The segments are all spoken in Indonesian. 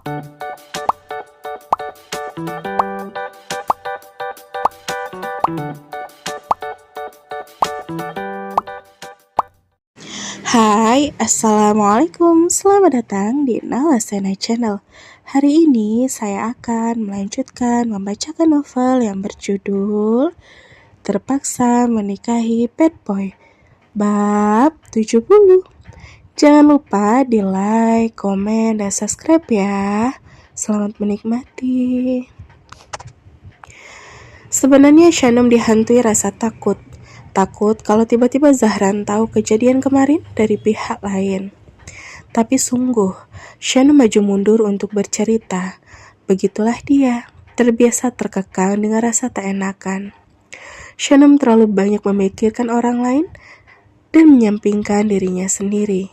Hai, Assalamualaikum. Selamat datang di Nalasena Channel. Hari ini saya akan melanjutkan membacakan novel yang berjudul Terpaksa Menikahi Bad Boy, bab 70. Jangan lupa di like, komen, dan subscribe ya. Selamat menikmati. Sebenarnya Shanum dihantui rasa takut. Takut kalau tiba-tiba Zahran tahu kejadian kemarin dari pihak lain. Tapi sungguh, Shanum maju mundur untuk bercerita. Begitulah dia, terbiasa terkekang dengan rasa tak enakan. Shanum terlalu banyak memikirkan orang lain dan menyampingkan dirinya sendiri.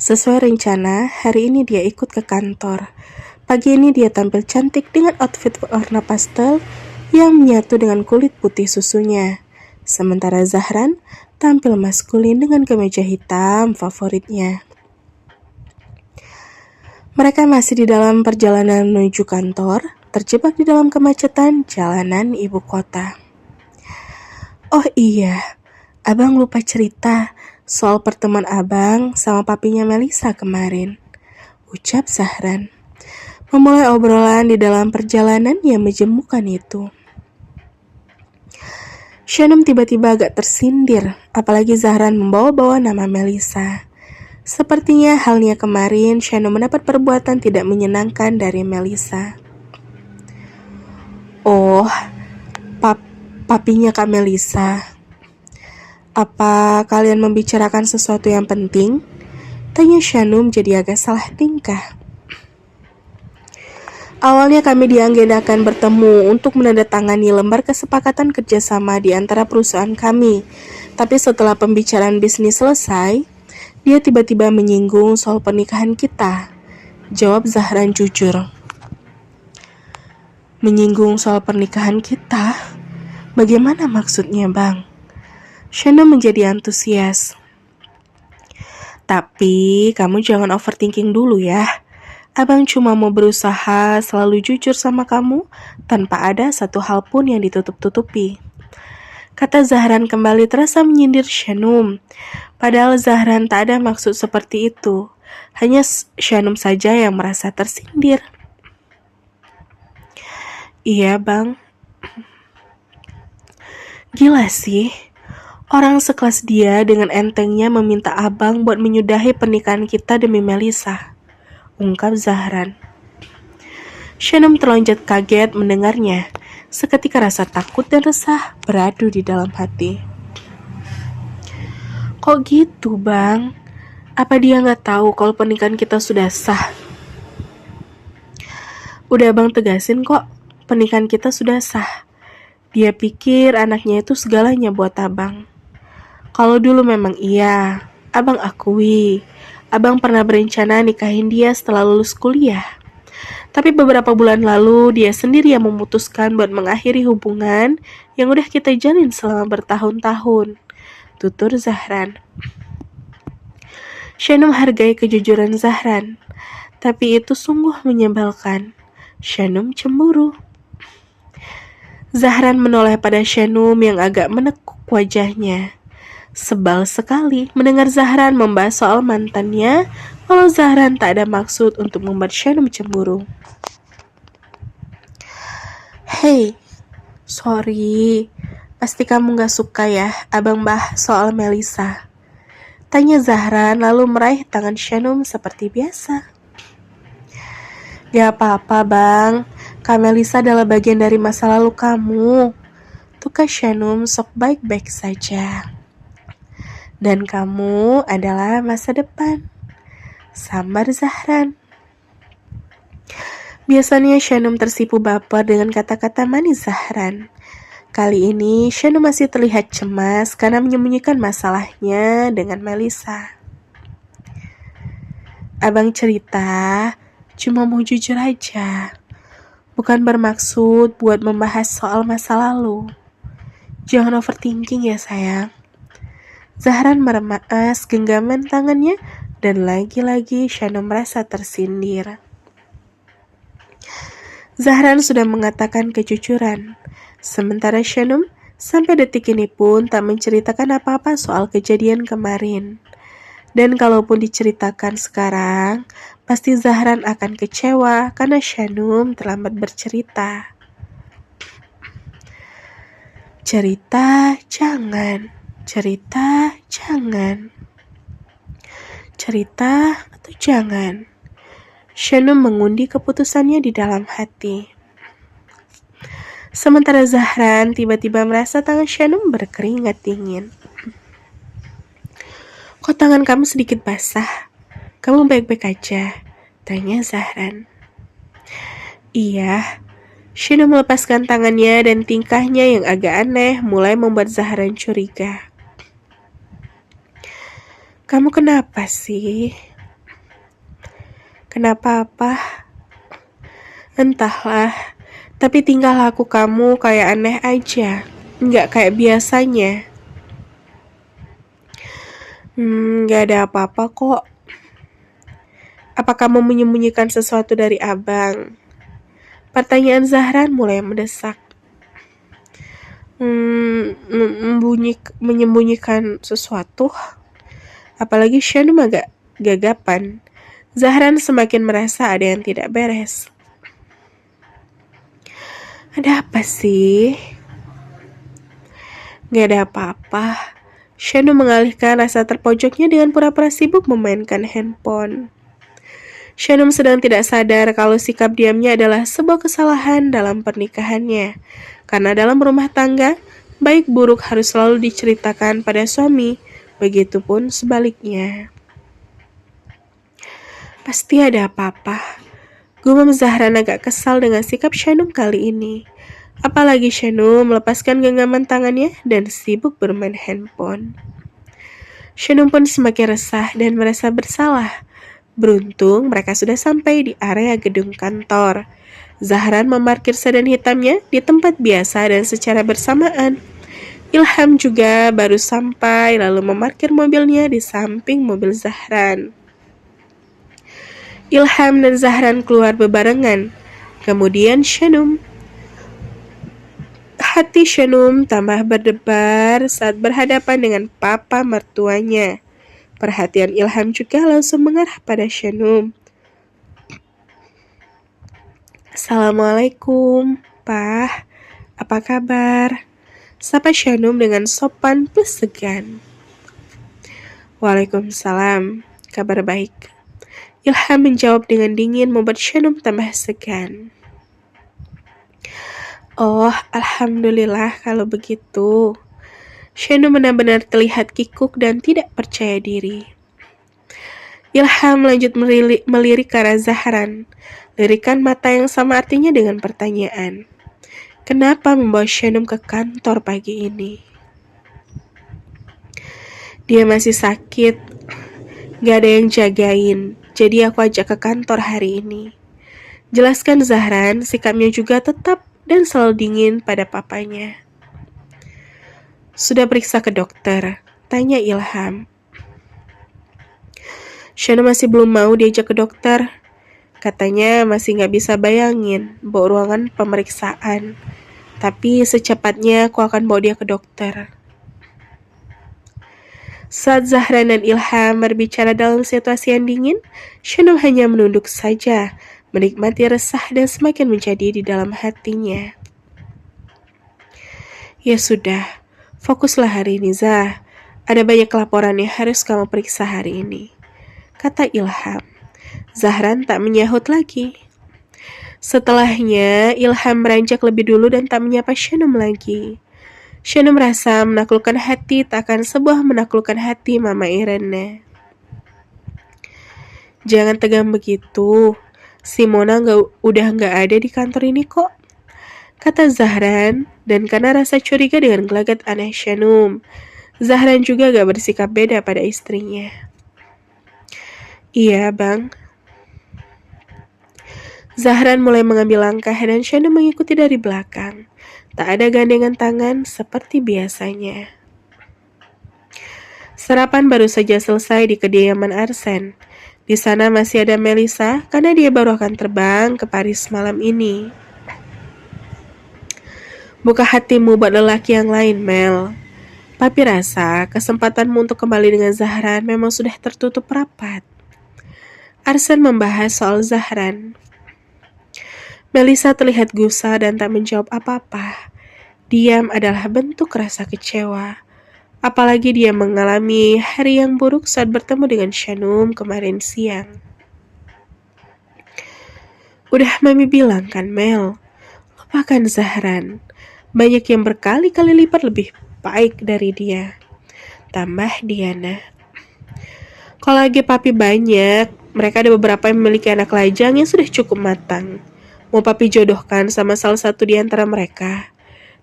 Sesuai rencana, hari ini dia ikut ke kantor. Pagi ini dia tampil cantik dengan outfit warna pastel yang menyatu dengan kulit putih susunya. Sementara Zahran tampil maskulin dengan kemeja hitam favoritnya. Mereka masih di dalam perjalanan menuju kantor, terjebak di dalam kemacetan jalanan ibu kota. Oh iya, abang lupa cerita soal pertemuan abang sama papinya Melisa kemarin, ucap Zahran. Memulai obrolan di dalam perjalanan yang menjemukan itu. Shanum tiba-tiba agak tersindir, apalagi Zahran membawa-bawa nama Melisa. Sepertinya halnya kemarin, Shanum mendapat perbuatan tidak menyenangkan dari Melisa. Oh, papinya Kak Melisa. Apa kalian membicarakan sesuatu yang penting? Tanya Shanum jadi agak salah tingkah. Awalnya kami diagendakan bertemu untuk menandatangani lembar kesepakatan kerjasama di antara perusahaan kami. Tapi setelah pembicaraan bisnis selesai, dia tiba-tiba menyinggung soal pernikahan kita. Jawab Zahran jujur. Menyinggung soal pernikahan kita? Bagaimana maksudnya, Bang? Shanum menjadi antusias. Tapi kamu jangan overthinking dulu ya. Abang cuma mau berusaha selalu jujur sama kamu tanpa ada satu hal pun yang ditutup-tutupi. Kata Zahran kembali terasa menyindir Shanum. Padahal Zahran tak ada maksud seperti itu. Hanya Shanum saja yang merasa tersindir. Iya bang. Gila sih. Orang sekelas dia dengan entengnya meminta abang buat menyudahi pernikahan kita demi Melisa, ungkap Zahran. Shanum terlonjak kaget mendengarnya. Seketika rasa takut dan resah beradu di dalam hati. Kok gitu bang? Apa dia gak tahu kalau pernikahan kita sudah sah? Udah abang tegasin kok, pernikahan kita sudah sah. Dia pikir anaknya itu segalanya buat abang. Kalau dulu memang iya, abang akui. Abang pernah berencana nikahin dia setelah lulus kuliah. Tapi beberapa bulan lalu dia sendiri yang memutuskan buat mengakhiri hubungan yang udah kita jalin selama bertahun-tahun, tutur Zahran. Shanum hargai kejujuran Zahran, tapi itu sungguh menyebalkan. Shanum cemburu. Zahran menoleh pada Shanum yang agak menekuk wajahnya. Sebal sekali mendengar Zahran membahas soal mantannya, walau Zahran tak ada maksud untuk membuat Shanum cemburu. Hey, sorry, pasti kamu gak suka ya abang bahas soal Melisa. Tanya Zahran lalu meraih tangan Shanum seperti biasa. Gak apa-apa bang, Kak Melisa adalah bagian dari masa lalu kamu. Tukar Shanum sok baik-baik saja. Dan kamu adalah masa depan, sambar Zahran. Biasanya Shanum tersipu baper dengan kata-kata manis Zahran. Kali ini Shanum masih terlihat cemas karena menyembunyikan masalahnya dengan Melisa. Abang cerita cuma mau jujur aja, bukan bermaksud buat membahas soal masa lalu. Jangan overthinking ya sayang. Zahran meremas genggaman tangannya Dan lagi-lagi Shanum merasa tersindir. Zahran sudah mengatakan kejujuran, sementara Shanum sampai detik ini pun tak menceritakan apa-apa soal kejadian kemarin. Dan kalaupun diceritakan sekarang, pasti Zahran akan kecewa karena Shanum terlambat bercerita. Cerita jangan, cerita jangan, cerita atau jangan. Shanum mengundi keputusannya di dalam hati. Sementara Zahran tiba-tiba merasa tangan Shanum berkeringat dingin. Kok tangan kamu sedikit basah? Kamu baik-baik aja? Tanya Zahran. Iya. Shanum melepaskan tangannya dan tingkahnya yang agak aneh mulai membuat Zahran curiga. Kamu kenapa sih? Kenapa apa? Entahlah, tapi tingkah laku kamu kayak aneh aja, nggak kayak biasanya. Nggak ada apa-apa kok. Apa kamu menyembunyikan sesuatu dari abang? Pertanyaan Zahran mulai mendesak. Menyembunyikan sesuatu? Apalagi Shanum agak gagapan. Zahran semakin merasa ada yang tidak beres. Ada apa sih? Gak ada apa-apa. Shanum mengalihkan rasa terpojoknya dengan pura-pura sibuk memainkan handphone. Shanum sedang tidak sadar kalau sikap diamnya adalah sebuah kesalahan dalam pernikahannya. Karena dalam rumah tangga, baik buruk harus selalu diceritakan pada suami, begitupun sebaliknya. Pasti ada apa-apa. Gumam Zahran agak kesal dengan sikap Shanum kali ini. Apalagi Shanum melepaskan genggaman tangannya dan sibuk bermain handphone. Shanum pun semakin resah dan merasa bersalah. Beruntung mereka sudah sampai di area gedung kantor. Zahran memarkir sedan hitamnya di tempat biasa dan secara bersamaan. Ilham juga baru sampai lalu memarkir mobilnya di samping mobil Zahran. Ilham dan Zahran keluar bebarengan. Kemudian Shanum. Hati Shanum tambah berdebar saat berhadapan dengan papa mertuanya. Perhatian Ilham juga langsung mengarah pada Shanum. Assalamualaikum, Pak. Apa kabar? Sapa Shanum dengan sopan plus segan. Waalaikumsalam, kabar baik. Ilham menjawab dengan dingin membuat Shanum tambah segan. Oh, alhamdulillah kalau begitu. Shanum benar-benar terlihat kikuk dan tidak percaya diri. Ilham lanjut melirik ke arah Zahran. Lirikan mata yang sama artinya dengan pertanyaan. Kenapa membawa Shanum ke kantor pagi ini? Dia masih sakit. Gak ada yang jagain, jadi aku ajak ke kantor hari ini. Jelaskan Zahran, sikapnya juga tetap dan selalu dingin pada papanya. Sudah periksa ke dokter? Tanya Ilham. Shanum masih belum mau diajak ke dokter. Katanya masih gak bisa bayangin bawa ruangan pemeriksaan. Tapi secepatnya aku akan bawa dia ke dokter. Saat Zahran dan Ilham berbicara dalam situasi yang dingin, Shanum hanya menunduk saja, menikmati resah dan semakin menjadi di dalam hatinya. Ya sudah, fokuslah hari ini, Zah. Ada banyak laporan yang harus kamu periksa hari ini, kata Ilham. Zahran tak menyahut lagi. Setelahnya, Ilham beranjak lebih dulu dan tak menyapa Shanum lagi. Shanum merasa menaklukkan hati takkan sebuah menaklukkan hati Mama Irene. Jangan tegang begitu. Si Mona udah gak ada di kantor ini kok, kata Zahran, dan karena rasa curiga dengan gelagat aneh Shanum, Zahran juga gak bersikap beda pada istrinya. Iya, Bang. Zahran mulai mengambil langkah dan Shanum mengikuti dari belakang. Tak ada gandengan tangan seperti biasanya. Sarapan baru saja selesai di kediaman Arsen. Di sana masih ada Melissa karena dia baru akan terbang ke Paris malam ini. Buka hatimu buat lelaki yang lain, Mel. Papi rasa kesempatanmu untuk kembali dengan Zahran memang sudah tertutup rapat. Arsen membahas soal Zahran. Melissa terlihat gusar dan tak menjawab apa-apa. Diam adalah bentuk rasa kecewa. Apalagi dia mengalami hari yang buruk saat bertemu dengan Shanum kemarin siang. Udah Mami bilang kan, Mel, lupakan Zahran. Banyak yang berkali-kali lipat lebih baik dari dia. Tambah Diana. Kalau lagi papi banyak, mereka ada beberapa yang memiliki anak lajang yang sudah cukup matang. Mau papi jodohkan sama salah satu di antara mereka.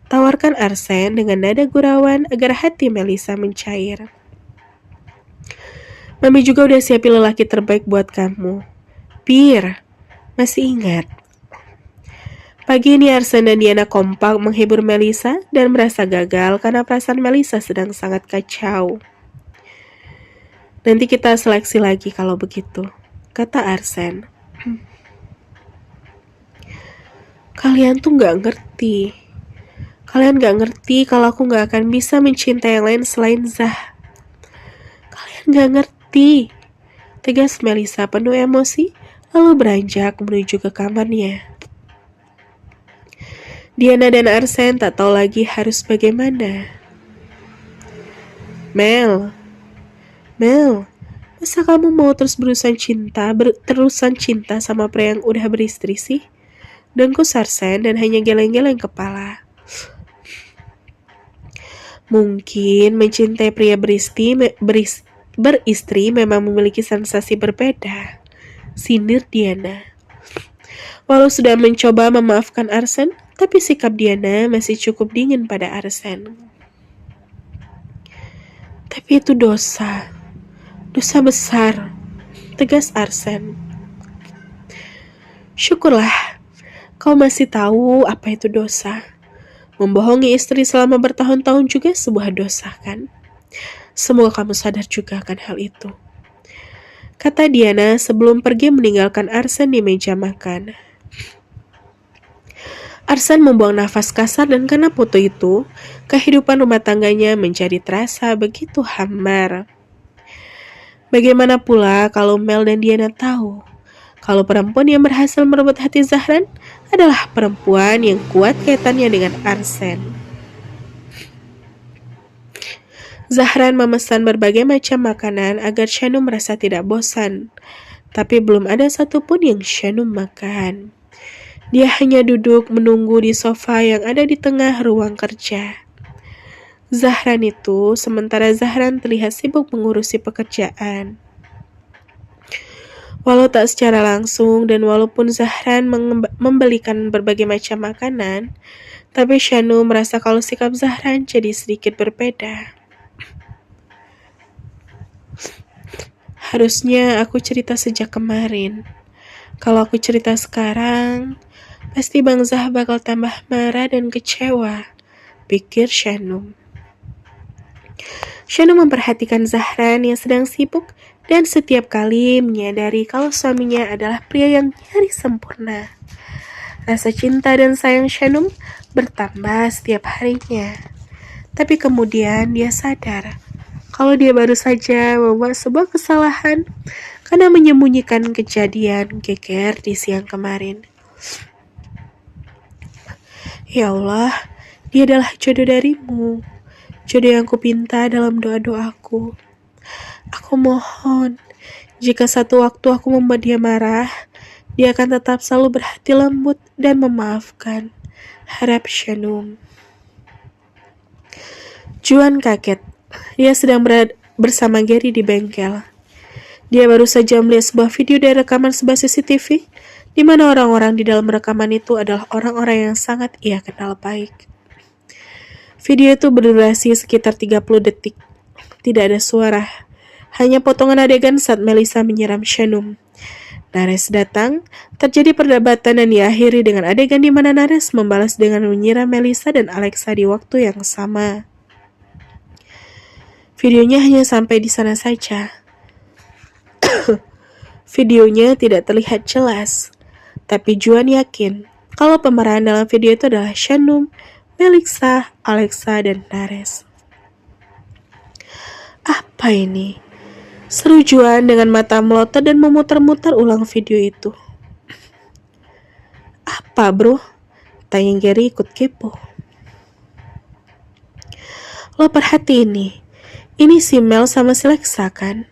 Tawarkan Arsen dengan nada gurauan agar hati Melissa mencair. Mami juga udah siapin lelaki terbaik buat kamu. Pir, masih ingat? Pagi ini Arsen dan Diana kompak menghibur Melissa dan merasa gagal karena perasaan Melissa sedang sangat kacau. Nanti kita seleksi lagi kalau begitu, kata Arsen. Kalian tuh gak ngerti. Kalian gak ngerti kalau aku gak akan bisa mencintai yang lain selain Zah. Kalian gak ngerti. Tegas Melissa penuh emosi, lalu beranjak menuju ke kamarnya. Diana dan Arsen tak tahu lagi harus bagaimana. Mel, masa kamu mau terus terusan cinta sama pria yang udah beristri sih? Dengkus Arsen dan hanya geleng-geleng kepala. Mungkin mencintai pria beristri memang memiliki sensasi berbeda, sindir Diana. Walau sudah mencoba memaafkan Arsen, tapi sikap Diana masih cukup dingin pada Arsen. Tapi itu dosa besar, tegas Arsen. Syukurlah, kau masih tahu apa itu dosa. Membohongi istri selama bertahun-tahun juga sebuah dosa, kan? Semoga kamu sadar juga akan hal itu, kata Diana sebelum pergi meninggalkan Arsen di meja makan. Arsen membuang nafas kasar dan karena foto itu, kehidupan rumah tangganya menjadi terasa begitu hambar. Bagaimana pula kalau Mel dan Diana tahu kalau perempuan yang berhasil merebut hati Zahran adalah perempuan yang kuat kaitannya dengan Arsen. Zahran memesan berbagai macam makanan agar Shanum merasa tidak bosan. Tapi belum ada satupun yang Shanum makan. Dia hanya duduk menunggu di sofa yang ada di tengah ruang kerja. Sementara Zahran terlihat sibuk mengurusi pekerjaan. Walau tak secara langsung dan walaupun Zahran membelikan berbagai macam makanan, tapi Shanum merasa kalau sikap Zahran jadi sedikit berbeda. Harusnya aku cerita sejak kemarin. Kalau aku cerita sekarang, pasti Bang Zah bakal tambah marah dan kecewa, pikir Shanum. Shanum memperhatikan Zahran yang sedang sibuk dan setiap kali menyadari kalau suaminya adalah pria yang nyaris sempurna. Rasa cinta dan sayang Shanum bertambah setiap harinya. Tapi kemudian dia sadar kalau dia baru saja membuat sebuah kesalahan karena menyembunyikan kejadian geger di siang kemarin. Ya Allah, dia adalah jodoh darimu, jodoh yang kupinta dalam doa-doaku. Aku mohon, jika satu waktu aku membuat dia marah, dia akan tetap selalu berhati lembut dan memaafkan. Harap Shanum. Juan kaget. Dia sedang bersama Gary di bengkel. Dia baru saja melihat sebuah video dari rekaman sebuah CCTV, di mana orang-orang di dalam rekaman itu adalah orang-orang yang sangat ia kenal baik. Video itu berdurasi sekitar 30 detik. Tidak ada suara, hanya potongan adegan saat Melissa menyiram Shanum. Nares datang, terjadi perdebatan dan diakhiri dengan adegan di mana Nares membalas dengan menyiram Melissa dan Alexa di waktu yang sama. Videonya hanya sampai di sana saja. Videonya tidak terlihat jelas, tapi Juan yakin kalau pemeran dalam video itu adalah Shanum, Melissa, Alexa, dan Nares. Apa ini? Seru Juan dengan mata melotot dan memutar-mutar ulang video itu. Apa bro? Tanya Gary ikut kepo. Lo perhati ini si Mel sama si Lexa kan?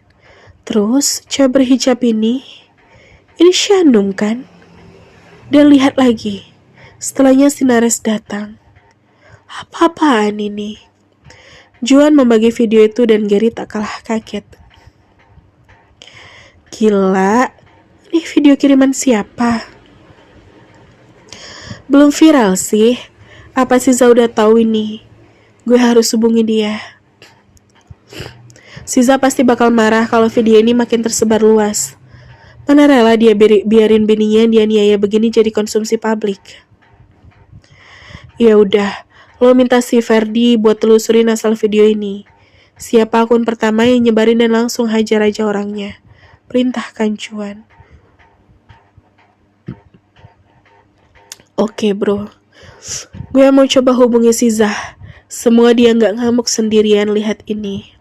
Terus cewek berhijab ini Shanum kan? Dan lihat lagi, setelahnya si Nares datang. Apa-apaan ini? Juan membagi video itu dan Gary tak kalah kaget. Gila, ini video kiriman siapa? Belum viral sih. Apa Siza udah tahu ini? Gue harus hubungi dia. Siza pasti bakal marah kalau video ini makin tersebar luas. Mana rela dia biarin bininya dianiaya begini jadi konsumsi publik. Ya udah, lo minta si Ferdi buat telusurin asal video ini. Siapa akun pertama yang nyebarin dan langsung hajar aja orangnya. Perintahkan Juan. Oke bro, gue mau coba hubungi Siza. Semua dia gak ngamuk sendirian lihat ini.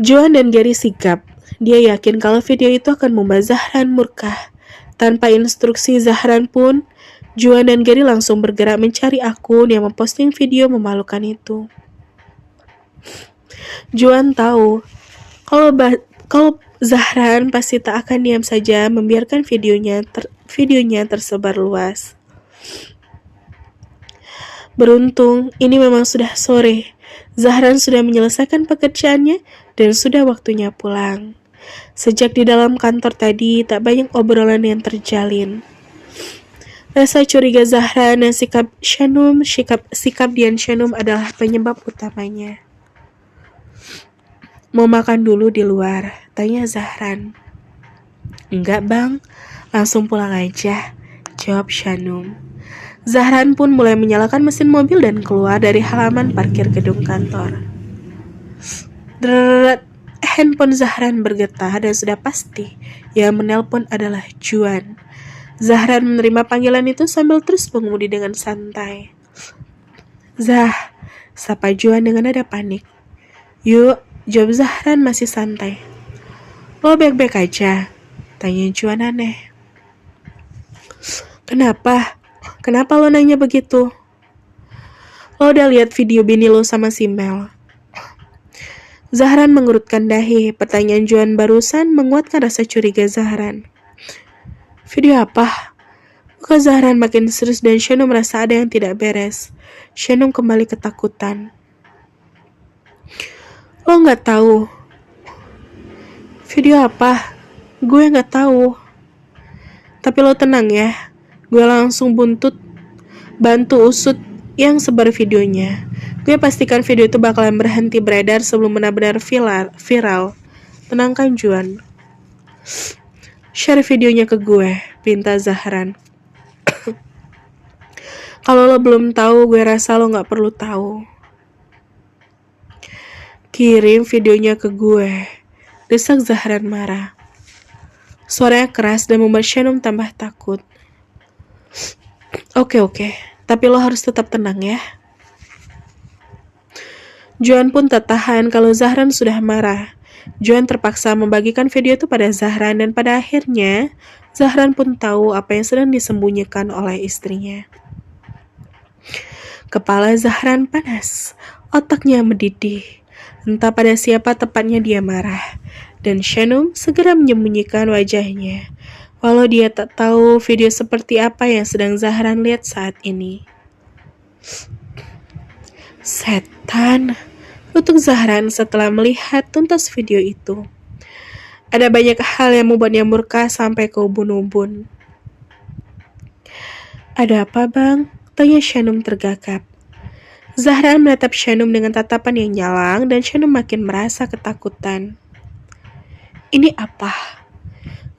Juan dan Gary sigap. Dia yakin kalau video itu akan membuat Zahran murka. Tanpa instruksi Zahran pun, Juan dan Gary langsung bergerak mencari akun yang memposting video memalukan itu. Juan tahu kalau Zahran pasti tak akan diam saja membiarkan videonya tersebar luas. Beruntung, ini memang sudah sore. Zahran sudah menyelesaikan pekerjaannya dan sudah waktunya pulang. Sejak di dalam kantor tadi, tak banyak obrolan yang terjalin. Rasa curiga Zahran dan sikap Dian Shanum adalah penyebab utamanya. Mau makan dulu di luar, tanya Zahran. Enggak bang, langsung pulang aja, jawab Shanum. Zahran pun mulai menyalakan mesin mobil dan keluar dari halaman parkir gedung kantor. Handphone Zahran bergetar dan sudah pasti yang menelpon adalah Juan. Zahran menerima panggilan itu sambil terus mengemudi dengan santai. Zah, sapa Juan dengan nada panik. Yuk, jawab Zahran masih santai. Lo baik-baik aja? Tanya Juan aneh. Kenapa? Kenapa lo nanya begitu? Lo udah lihat video bini lo sama si Mel? Zahran mengerutkan dahi. Pertanyaan Juan barusan menguatkan rasa curiga Zahran. Video apa? Muka Zahran makin serius dan Shanum merasa ada yang tidak beres. Shanum kembali ketakutan. Lo nggak tahu? Video apa? Gue nggak tahu. Tapi lo tenang ya. Gue langsung bantu usut yang sebar videonya. Gue pastikan video itu bakalan berhenti beredar sebelum benar-benar viral. Tenangkan Juan. Share videonya ke gue, perintah Zahran. Kalau lo belum tahu, gue rasa lo gak perlu tahu. Kirim videonya ke gue, desak Zahran marah. Suaranya keras dan membuat Shanum tambah takut. Oke, tapi lo harus tetap tenang ya. Juan pun tak tahan kalau Zahran sudah marah. Juan terpaksa membagikan video itu pada Zahran dan pada akhirnya Zahran pun tahu apa yang sedang disembunyikan oleh istrinya. Kepala Zahran panas, otaknya mendidih. Entah pada siapa tepatnya dia marah. Dan Shanum segera menyembunyikan wajahnya. Walau dia tak tahu video seperti apa yang sedang Zahran lihat saat ini. Setan, kutuk Zahran setelah melihat tuntas video itu. Ada banyak hal yang membuatnya murka sampai ke ubun-ubun. Ada apa bang? Tanya Shanum tergagap. Zahran menatap Shanum dengan tatapan yang nyalang dan Shanum makin merasa ketakutan. Ini apa?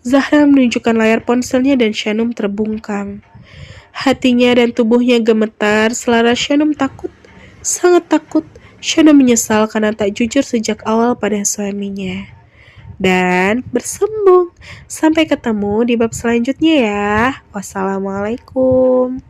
Zahran menunjukkan layar ponselnya dan Shanum terbungkam. Hatinya dan tubuhnya gemetar selaras Shanum takut, sangat takut. Shana menyesal karena tak jujur sejak awal pada suaminya. Dan bersembung. Sampai ketemu di bab selanjutnya ya. Wassalamualaikum.